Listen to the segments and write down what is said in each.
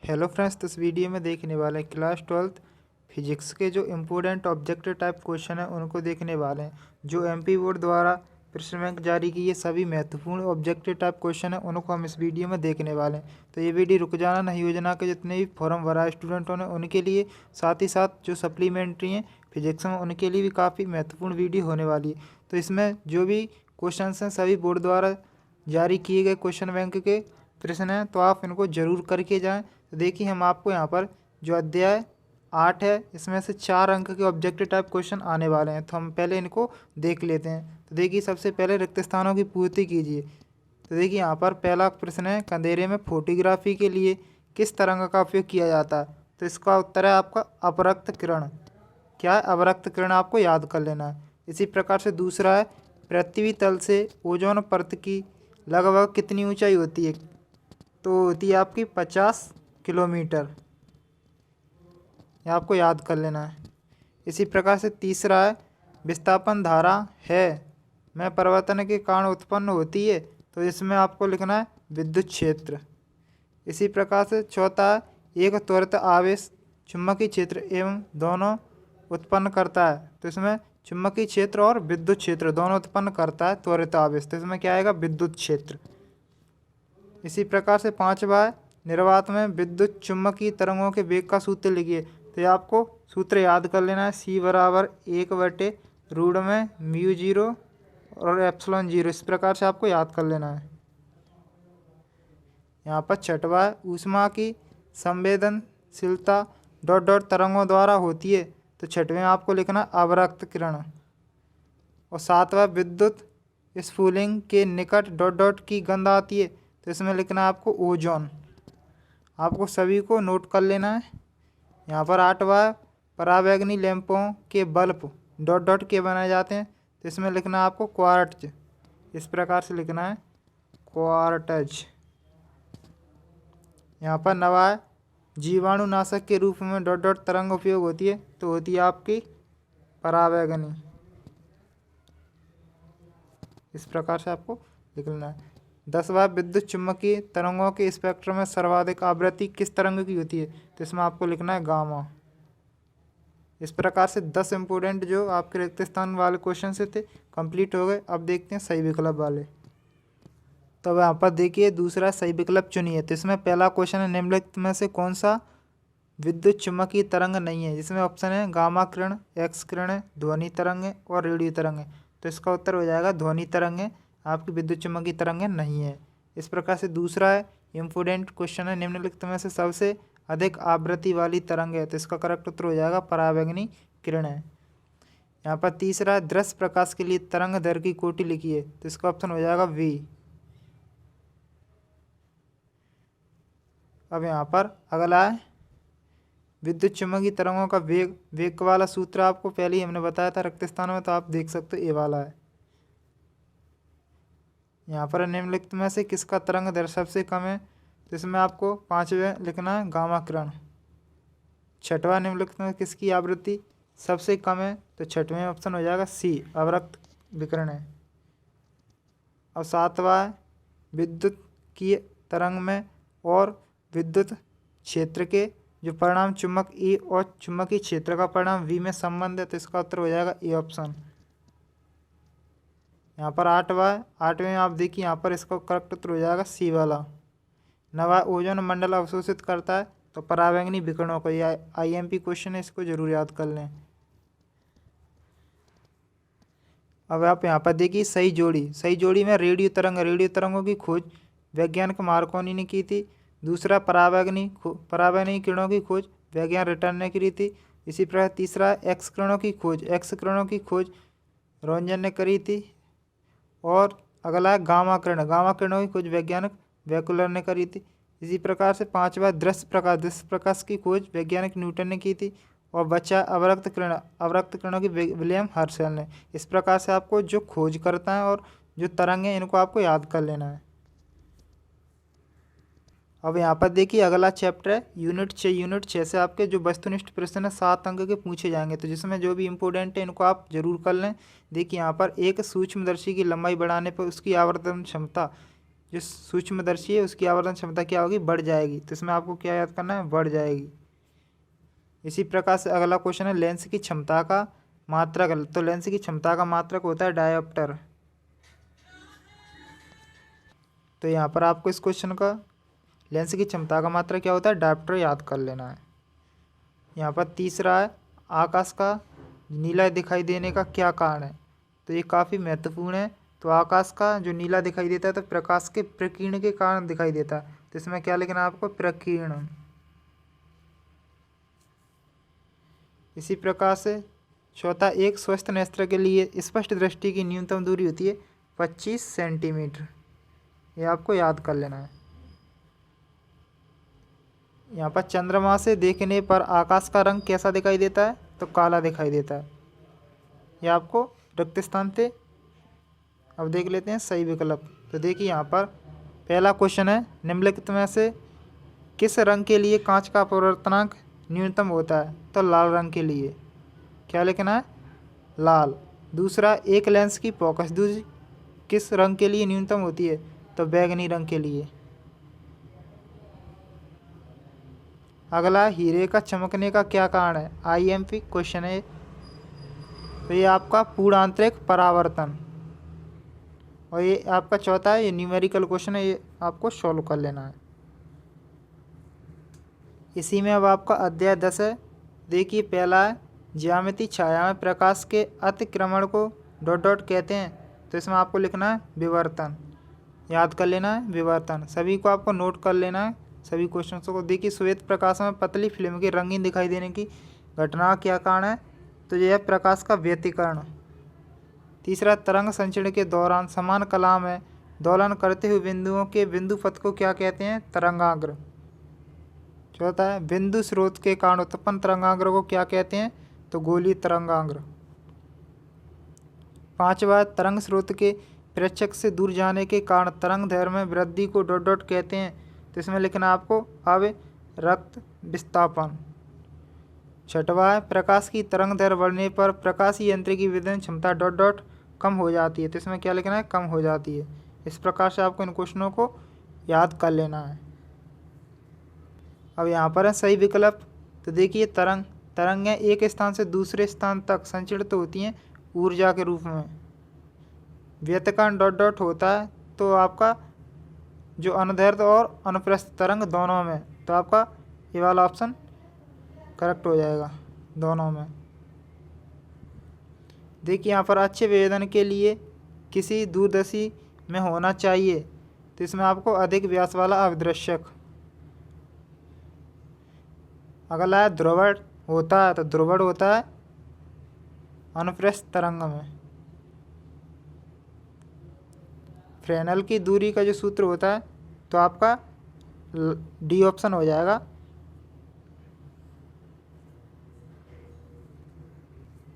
Hello friends, तो इस video में देखने वाले हैं क्लास 12th फिजिक्स के जो इम्पोर्टेंट ऑब्जेक्टिव टाइप क्वेश्चन है उनको देखने वाले हैं। जो एमपी बोर्ड द्वारा प्रश्न बैंक जारी की ये सभी महत्वपूर्ण ऑब्जेक्टिव टाइप क्वेश्चन है उनको हम इस वीडियो में देखने वाले हैं। तो ये वीडियो रुक जाना नहीं योजना के जितने भी फॉर्म भरा स्टूडेंटों ने उनके लिए, साथ ही साथ जो सप्लीमेंट्री हैं फिजिक्स में उनके लिए भी काफ़ी महत्वपूर्ण वीडियो होने वाली है। तो इसमें जो भी क्वेश्चन हैं सभी बोर्ड द्वारा जारी किए गए क्वेश्चन बैंक के प्रश्न हैं, तो आप इनको जरूर करके जाएं। तो देखिए हम आपको यहाँ पर जो अध्याय 8 है इसमें से 4 अंक के ऑब्जेक्टिव टाइप क्वेश्चन आने वाले हैं, तो हम पहले इनको देख लेते हैं। तो देखिए सबसे पहले रिक्त स्थानों की पूर्ति कीजिए। तो देखिए यहाँ पर पहला प्रश्न है, अंधेरे में फोटोग्राफी के लिए किस तरंग का उपयोग किया जाता है? तो इसका उत्तर है आपका अपरक्त किरण। क्या है? अपरक्त किरण आपको याद कर लेना है। इसी प्रकार से दूसरा है, पृथ्वी तल से ओजोन परत की लगभग कितनी ऊंचाई होती है? तो होती है आपकी 50 किलोमीटर। यह आपको याद कर लेना है। इसी प्रकार से तीसरा है, विस्थापन धारा है में परिवर्तन के कारण उत्पन्न होती है, तो इसमें आपको लिखना है विद्युत क्षेत्र। इसी प्रकार से चौथा है, एक त्वरित आवेश चुंबकीय क्षेत्र एवं दोनों उत्पन्न करता है, तो इसमें चुंबकीय क्षेत्र और विद्युत क्षेत्र दोनों उत्पन्न करता है त्वरित आवेश, तो इसमें क्या आएगा? विद्युत क्षेत्र। इसी प्रकार से पांचवा है, निर्वात में विद्युत चुम्बकीय तरंगों के वेग का सूत्र लिखिए। तो ये आपको सूत्र याद कर लेना है, C बराबर 1/रूट में μ0 और ε0। इस प्रकार से आपको याद कर लेना है। यहाँ पर छठवा है, ऊष्मा की संवेदनशीलता ... तरंगों द्वारा होती है, तो छठवें आपको लिखना अपरक्त किरण। और सातवा, विद्युत स्फुलिंग के निकट ... की गंध आती है, तो इसमें लिखना है आपको ओजोन। आपको सभी को नोट कर लेना है। यहाँ पर आठवां, पराबैंगनी लैंपों के बल्ब ... के बनाए जाते हैं, तो इसमें लिखना है आपको क्वार्ट्ज। इस प्रकार से लिखना है क्वार्ट्ज। यहाँ पर नवा है, जीवाणुनाशक के रूप में ... तरंग उपयोग होती है, तो होती है आपकी पराबैंगनी। इस प्रकार से आपको लिखना है। 10वां, विद्युत चुम्बकीय तरंगों के स्पेक्ट्रम में सर्वाधिक आवृत्ति किस तरंग की होती है? तो इसमें आपको लिखना है गामा। इस प्रकार से 10 इंपोर्टेंट जो आपके रिक्त स्थान वाले क्वेश्चन से थे कंप्लीट हो गए। अब देखते हैं सही विकल्प वाले। तो अब यहाँ पर देखिए दूसरा सही विकल्प चुनिए। तो इसमें पहला क्वेश्चन है, निम्नलिखित में से कौन सा विद्युत चुम्बकीय तरंग नहीं है? जिसमें ऑप्शन है गामा किरण, एक्स किरण है, ध्वनि तरंग है और रेडियो तरंग है। तो इसका उत्तर हो जाएगा ध्वनि तरंग है, आपकी विद्युत चुम्बकीय तरंग नहीं है। इस प्रकार से दूसरा है, इम्पोर्टेंट क्वेश्चन है, निम्नलिखित में से सबसे अधिक आवृत्ति वाली तरंग है? तो इसका करेक्ट उत्तर हो जाएगा पराबैंगनी किरण है। यहाँ पर तीसरा है, दृश्य प्रकाश के लिए तरंग दैर्घ्य की कोटि लिखिए। तो इसका ऑप्शन हो जाएगा V। अब यहाँ पर अगला है, विद्युत चुम्बकीय तरंगों का वेग वाला सूत्र आपको पहले ही हमने बताया था रिक्त स्थानों में, तो आप देख सकते हो ये वाला है। यहाँ पर निम्नलिखित में से किसका तरंग दैर्घ्य सबसे कम है? तो इसमें आपको पांचवें लिखना है गामा किरण। छठवां, निम्नलिखित में किसकी आवृत्ति सबसे कम है? तो छठवें ऑप्शन हो जाएगा C, अपरक्त विकिरण है। और सातवां, विद्युत की तरंग में और विद्युत क्षेत्र के जो परिणाम चुंबक E और चुंबकीय क्षेत्र का परिणाम V में संबंध है, तो इसका उत्तर हो जाएगा A ऑप्शन। यहाँ पर आठवें आप देखिए, यहाँ पर इसका करेक्ट उत्तर हो जाएगा C वाला। नवा, ओजोन मंडल अवशोषित करता है तो पराबैंगनी विकिरणों को। यह IMP क्वेश्चन है, इसको जरूर याद कर लें। अब आप यहाँ पर देखिए सही जोड़ी में रेडियो तरंगों की खोज वैज्ञानिक मार्कोनी ने की थी। दूसरा, पराबैंगनी किरणों की खोज वैज्ञानिक रिटर्न ने की थी। इसी प्रकार तीसरा, एक्स किरणों की खोज रोंजन ने करी थी। और अगला है गामा किरणों की खोज वैज्ञानिक वैकुलर ने करी थी। इसी प्रकार से पांचवा, दृश्य प्रकाश की खोज वैज्ञानिक न्यूटन ने की थी। और बचा अवरक्त किरणों की विलियम हर्शल ने। इस प्रकार से आपको जो खोज करता है और जो तरंग है इनको आपको याद कर लेना है। अब यहाँ पर देखिए अगला चैप्टर है यूनिट 6 से आपके जो वस्तुनिष्ठ प्रश्न है 7 अंक के पूछे जाएंगे, तो जिसमें जो भी इंपॉर्टेंट है इनको आप जरूर कर लें। देखिए यहाँ पर एक सूक्ष्मदर्शी की लंबाई बढ़ाने पर उसकी आवर्धन क्षमता जो सूक्ष्मदर्शी है उसकी आवर्धन क्षमता क्या होगी, बढ़ जाएगी। तो इसमें आपको क्या याद करना है, बढ़ जाएगी। इसी प्रकार से अगला क्वेश्चन है लेंस की क्षमता का मात्रक। तो लेंस की क्षमता का मात्रक होता है डायोप्टर। तो यहाँ पर आपको इस क्वेश्चन का लेंस की क्षमता का मात्रक क्या होता है, डायोप्टर याद कर लेना है। यहाँ पर तीसरा है आकाश का नीला दिखाई देने का क्या कारण है। तो ये काफ़ी महत्वपूर्ण है। तो आकाश का जो नीला दिखाई देता है तो प्रकाश के प्रकीर्ण के कारण दिखाई देता है। तो इसमें क्या लिखना है आपको, प्रकीर्ण। इसी प्रकार से चौथा, एक स्वस्थ नेत्र के लिए स्पष्ट दृष्टि की न्यूनतम दूरी होती है 25 सेंटीमीटर। ये आपको याद कर लेना है। यहाँ पर चंद्रमा से देखने पर आकाश का रंग कैसा दिखाई देता है, तो काला दिखाई देता है। यह आपको रिक्त स्थान थे। अब देख लेते हैं सही विकल्प। तो देखिए यहाँ पर पहला क्वेश्चन है निम्नलिखित में से किस रंग के लिए कांच का अपवर्तनांक न्यूनतम होता है, तो लाल रंग के लिए। क्या लिखना है, लाल। दूसरा, एक लेंस की फोकस दूरी किस रंग के लिए न्यूनतम होती है, तो बैंगनी रंग के लिए। अगला, हीरे का चमकने का क्या कारण है, IMP क्वेश्चन है। तो ये आपका पूर्ण आंतरिक परावर्तन। और ये आपका चौथा है, ये न्यूमेरिकल क्वेश्चन है, ये आपको सॉल्व कर लेना है। इसी में अब आपका अध्याय 10 है। देखिए पहला है ज्यामिति छाया में प्रकाश के अतिक्रमण को डॉट डॉट कहते हैं। तो इसमें आपको लिखना है विवर्तन। याद कर लेना है विवर्तन। सभी को आपको नोट कर लेना है सभी क्वेश्चंस को। देखिए श्वेत प्रकाश में पतली फिल्म के रंगीन दिखाई देने की घटना का क्या कारण है, तो यह प्रकाश का व्यतिकरण। तीसरा, तरंग संचरण के दौरान समान कला में दोलन करते हुए बिंदुओं के बिंदु पथ को क्या कहते हैं, तरंगाग्र। चौथा है बिंदु स्रोत के कारण उत्पन्न तरंगाग्र को क्या कहते हैं, तो गोलीय तरंगाग्र। पांचवा, तरंग स्रोत के प्रेक्षक से दूर जाने के कारण तरंग दैर्घ्य में वृद्धि को डॉट डॉट कहते हैं। तो इसमें लिखना आपको अविरक्त विस्थापन। छठवा है प्रकाश की तरंग दैर्घ्य बढ़ने पर प्रकाशीय यंत्र की विद्युत क्षमता डॉट डॉट कम हो जाती है। तो इसमें क्या लिखना है, कम हो जाती है। इस प्रकार से आपको इन क्वेश्चनों को याद कर लेना है। अब यहाँ पर है सही विकल्प। तो देखिए तरंगें एक स्थान से दूसरे स्थान तक संचरित होती हैं ऊर्जा के रूप में। व्यतिकरण डॉट डॉट होता है तो आपका जो अनुदैर्घ्य और अनुप्रस्थ तरंग दोनों में। तो आपका ये वाला ऑप्शन करेक्ट हो जाएगा दोनों में। देखिए यहाँ पर अच्छे विभेदन के लिए किसी दूरदर्शी में होना चाहिए। तो इसमें आपको अधिक व्यास वाला अभिदृश्यक। अगला है ध्रुवण होता है, तो ध्रुवण होता है अनुप्रस्थ तरंग में। फ्रेनेल की दूरी का जो सूत्र होता है तो आपका डी ऑप्शन हो जाएगा।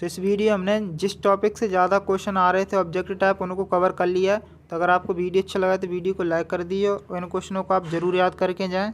तो इस वीडियो हमने जिस टॉपिक से ज़्यादा क्वेश्चन आ रहे थे ऑब्जेक्टिव टाइप उनको कवर कर लिया है। तो अगर आपको वीडियो अच्छा लगा तो वीडियो को लाइक कर दीजिए और इन क्वेश्चनों को आप ज़रूर याद करके जाएं।